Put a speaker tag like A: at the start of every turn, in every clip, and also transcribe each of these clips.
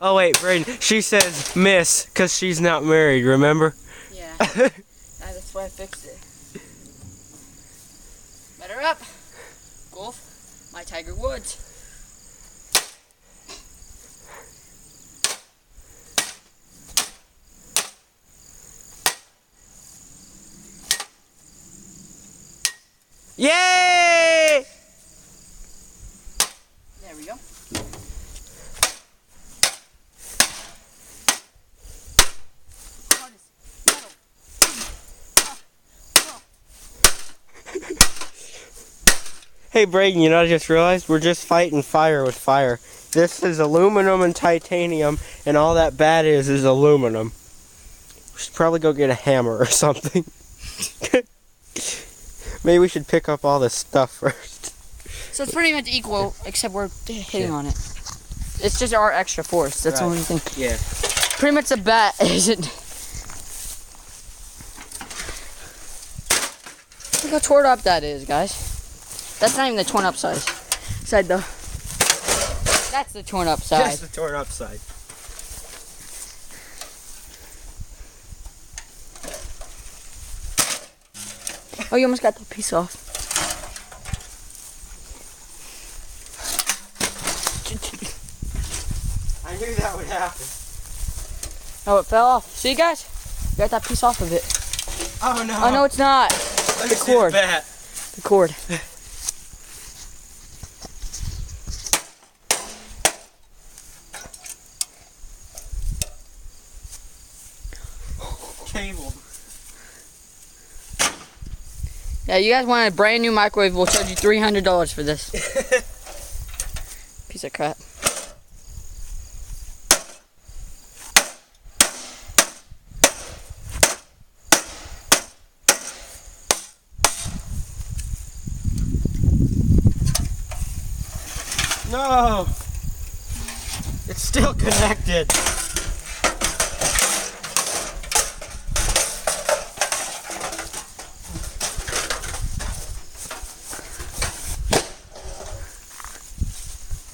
A: Oh wait, Brayden. She says miss because she's not married, remember?
B: Yeah. That's why I fixed it. Better up. Golf. My Tiger Woods.
A: Yay!
B: There we go.
A: Hey Brayden, you know what I just realized? We're just fighting fire with fire. This is aluminum and titanium, and all that bad is aluminum. We should probably go get a hammer or something. Maybe we should pick up all this stuff first.
B: So it's pretty much equal, except we're hitting on it. It's just our extra force. That's the only thing.
A: Yeah.
B: Pretty much the bat isn't. Look how torn up that is, guys. That's not even the torn up side though. That's the torn up side.
A: Just the torn up side.
B: Oh, you almost got the piece off.
A: I knew that would happen.
B: Oh, it fell off. See, guys? You got that piece off of it.
A: Oh no.
B: Oh no, it's not.
A: The
B: cord. The cord.
A: Cable.
B: Yeah, you guys want a brand new microwave, we'll charge you $300 for this. Piece of crap.
A: No! It's still connected.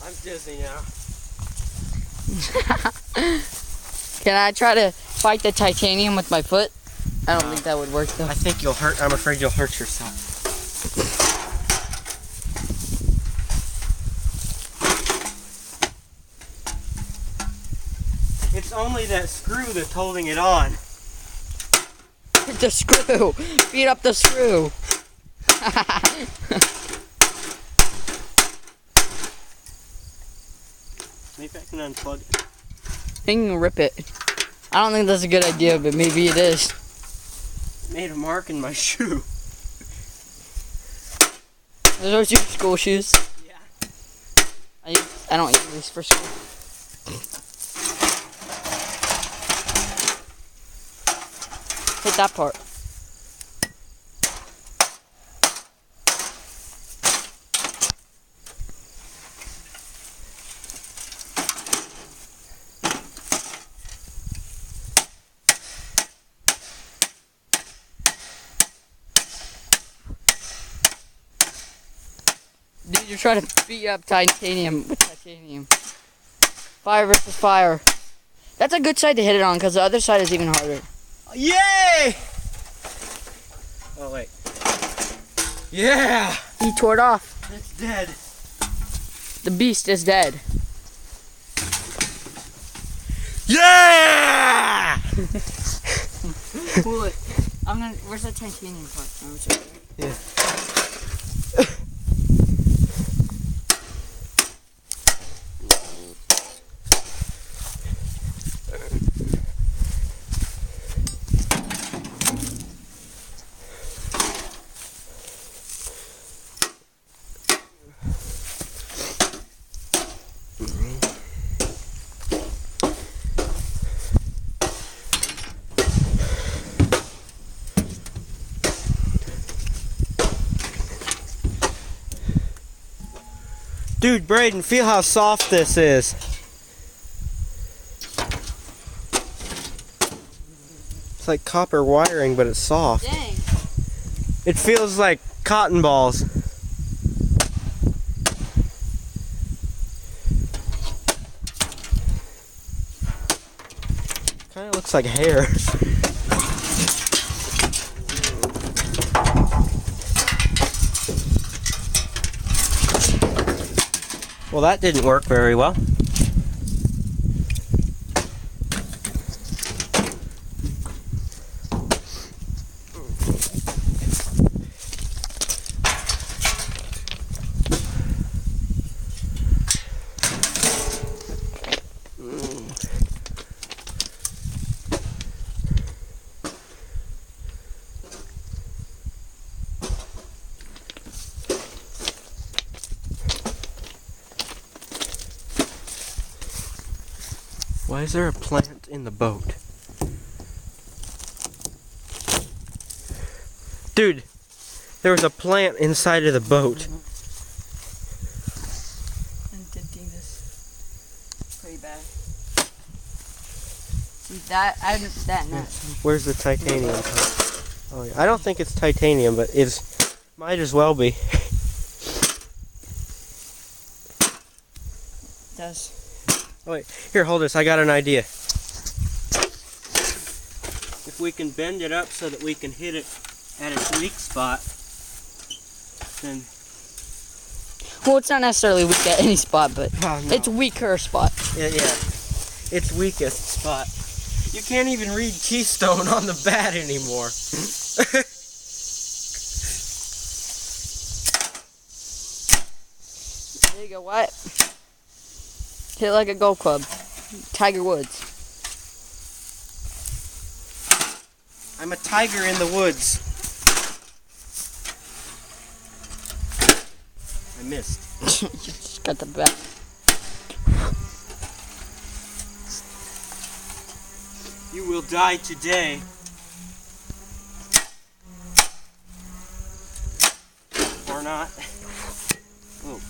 A: I'm dizzy now.
B: Can I try to fight the titanium with my foot? I don't think that would work though.
A: I think you'll hurt. I'm afraid you'll hurt yourself. It's only that screw that's holding it on.
B: The screw! Beat up the screw!
A: Maybe I can unplug it.
B: You can rip it. I don't think that's a good idea, but maybe it is.
A: Made a mark in my shoe.
B: Are those your school shoes?
A: Yeah.
B: I don't use these for school. Hit that part. Dude, you're trying to beat up titanium with titanium. Fire versus fire. That's a good side to hit it on because the other side is even harder.
A: Yay! Oh wait. Yeah!
B: He tore it off.
A: It's dead.
B: The beast is dead.
A: Yeah!
B: Cool it. Where's the titanium part? Oh, it's right there.
A: Yeah. Dude, Brayden, feel how soft this is. It's like copper wiring, but it's soft.
B: Dang.
A: It feels like cotton balls. Kind of looks like hair. Well, that didn't work very well. Why is there a plant in the boat? Dude, there was a plant inside of the boat.
B: I'm tinting this pretty bad. See that? I didn't that now.
A: Where's the titanium? Oh, yeah. I don't think it's titanium, but it's might as well be.
B: It does.
A: Oh, wait, here, hold this. I got an idea. If we can bend it up so that we can hit it at its weak spot, then...
B: Well, it's not necessarily weak at any spot, but
A: Oh, no.
B: it's weaker spot.
A: Yeah, its weakest spot. You can't even read Keystone on the bat anymore.
B: There you go. What? Hit like a golf club. Tiger Woods.
A: I'm a tiger in the woods. I missed.
B: You just got the bat.
A: You will die today. Or not. Oh.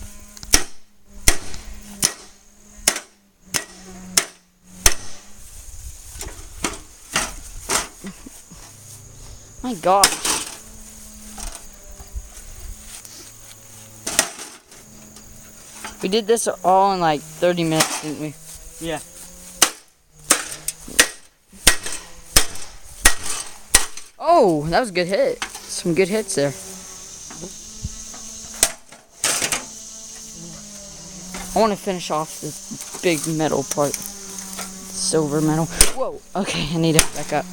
B: My gosh. We did this all in like 30 minutes, didn't we?
A: Yeah.
B: Oh, that was a good hit. Some good hits there. I want to finish off this big metal part. Silver metal. Whoa. Okay, I need to back up.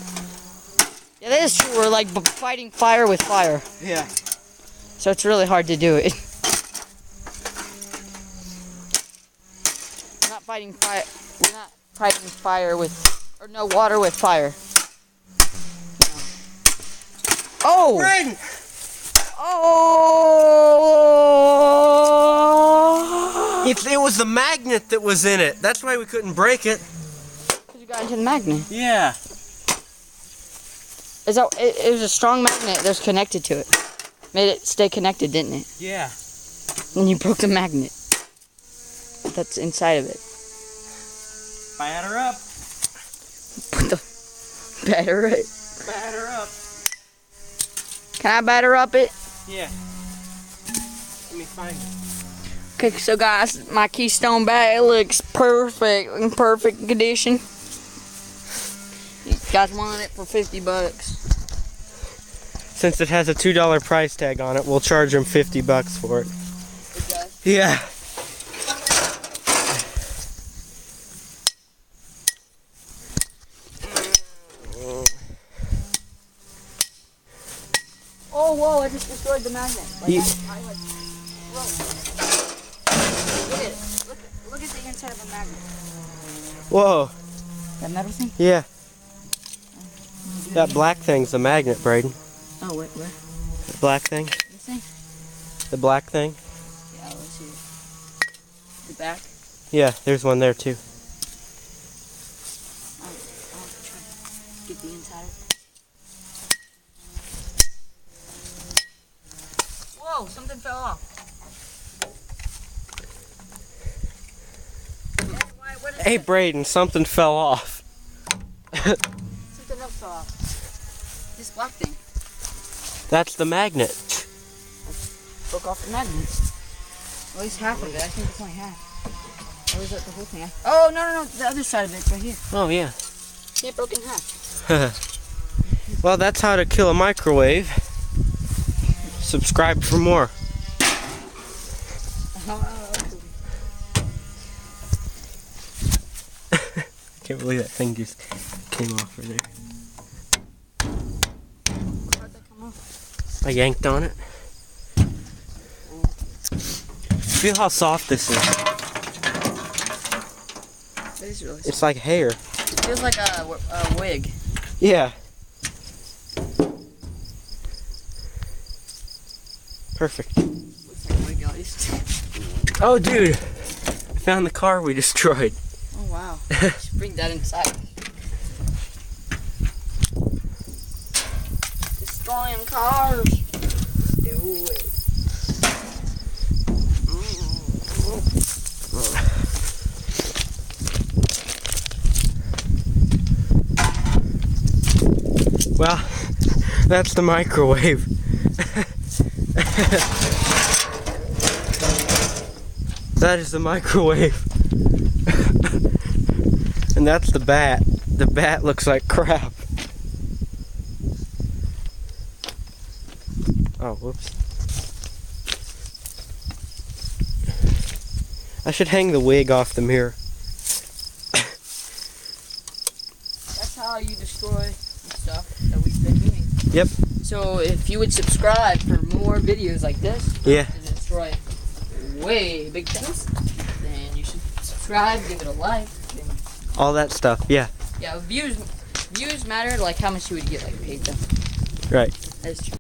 B: Yeah, that is true. We're like fighting fire with fire.
A: Yeah.
B: So it's really hard to do it. We're not fighting fire. We're not fighting fire with, or no, water with fire. Oh!
A: Brayden!
B: Oh!
A: It was the magnet that was in it. That's why we couldn't break it.
B: Because you got into the magnet.
A: Yeah.
B: Is that, it was a strong magnet that was connected to it. Made it stay connected, didn't it?
A: Yeah.
B: And you broke the magnet that's inside of it.
A: Batter up.
B: Put the batter it.
A: Batter up.
B: Can I batter up it?
A: Yeah. Let me find it.
B: Okay, so guys, my Keystone bat, it looks perfect, in perfect condition. You guys want it for 50 bucks.
A: Since it has a $2 price tag on it, we'll charge them 50 bucks for it.
B: It does.
A: Yeah.
B: Oh, whoa, I just destroyed the magnet. Like,
A: You-
B: whoa. Look at it. Look at the inside of a magnet.
A: Whoa.
B: That metal thing?
A: Yeah. That black thing's the magnet, Brayden.
B: Oh, wait, where?
A: The black thing.
B: This thing?
A: The black thing.
B: Yeah, let's see. The back?
A: Yeah, there's one there too.
B: I'll try to get the inside. Whoa, something fell off.
A: Hey, Brayden, something fell off.
B: Something else fell off. This black thing.
A: That's the magnet.
B: Broke off the magnet. At least half of it. I think it's only half. Or is that the whole thing? Oh, no, the other side of it's right here.
A: Oh, yeah.
B: See, it broke in half.
A: Well, that's how to kill a microwave. Subscribe for more. I can't believe that thing just came off right there.
B: How'd that come off?
A: I yanked on it. Feel how soft this is.
B: It is really soft.
A: It's like hair.
B: It feels like a wig.
A: Yeah. Perfect.
B: Looks like a wig, at least.
A: Oh, dude. I found the car we destroyed.
B: Oh, wow. Just bring that inside. Destroying cars. Do it.
A: Well, that's the microwave. That is the microwave. And that's the bat. The bat looks like crap. Oh, whoops. I should hang the wig off the mirror.
B: That's how you destroy stuff that we've been doing.
A: Yep.
B: So if you would subscribe for more videos like this,
A: Yeah.
B: to destroy way big things, then you should subscribe, give it a like, and
A: All that stuff, yeah.
B: yeah, views matter, like how much you would get like paid though.
A: Right.
B: That's true.